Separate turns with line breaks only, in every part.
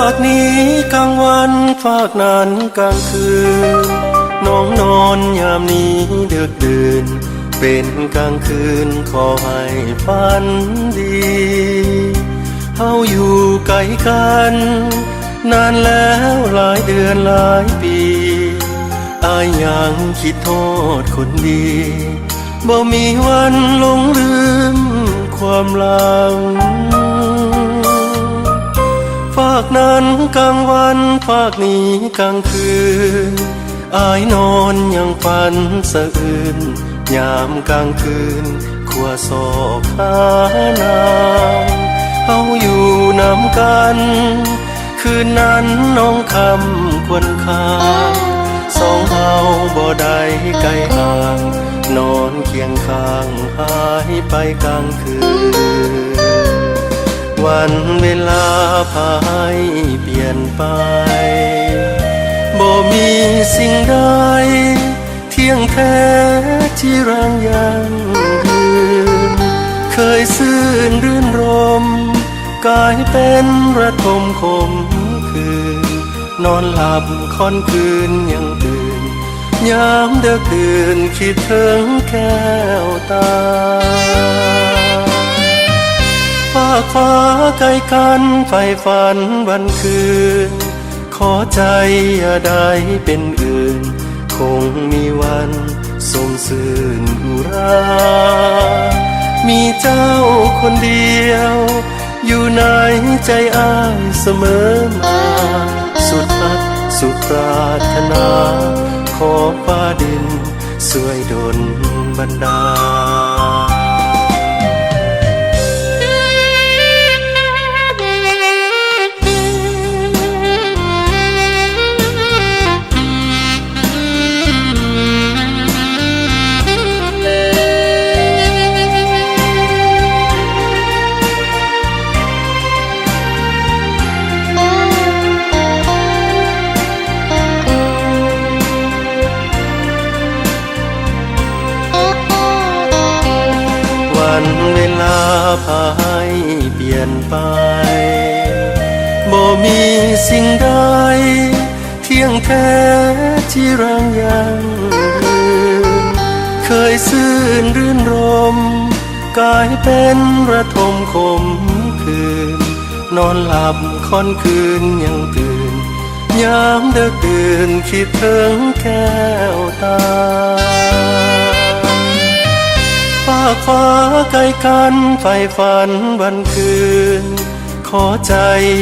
ากนี้กลางวันฝากนั้นกลางคืนน้องนอนยามนี้เดือกดื่นเป็นกลางคืนขอให้ฝันดีเฮาอยู่ไกลกันนานแล้วหลายเดือนหลายปีอายยังคิดโทษคนดีบ่มีวันหลงลืมความหลังฝากนั้นกลางวันฝากนี้กลางคืนอายนอนยังฝันสะอื้นยามกลางคืนขัวศอกหานางเฮาอยู่นำกันคืนนั้นน้องคำควรค่าสองเฮาบ่ได้ไกลห่างนอนเคียงข้างหายไปกลางคืนวันเวลาพาให้เปลี่ยนไปบ่มีสิ่งใดเที่ยงแท้ที่รังยังยืนเคยซื่นรื่นรมกลายเป็นระทมคมคืนนอนหลับค่อนคืนยังตื่นยามเดึกดื่นคิดถึงแก้วตาฝากฟ้าไกลกันไฟฝันวันคืนขอใจอย่าได้เป็นอื่นคงมีวันสมสื่นอุรามีเจ้าคนเดียวอยู่ในใจอ้ายเสมอมาสุดรักสุดปรารถนาขอฟ้าดินช่วยดลบันดาลวันเวลาพาให้เปลี่ยนไปบ่มีสิ่งใดเที่ยงแท้ที่รังยังยืนเคยซื่นรื่นรมกลายเป็นระทมคมคืนนอนหลับค่อนคืนยังตื่นยามเดึกดื่นคิดถึงแก้วตาฝากฟ้าไกลกันไฟฝันวันคืนขอใจ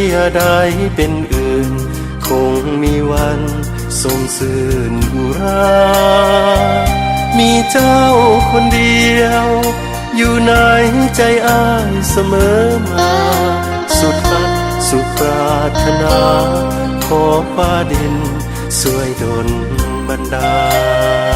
อย่าได้เป็นอื่นคงมีวันสมสื่นอุรามีเจ้าคนเดียวอยู่ในใจอ้ายเสมอมาสุดรักสุดปรารถนาขอฟ้าดินช่วยดลบันดาล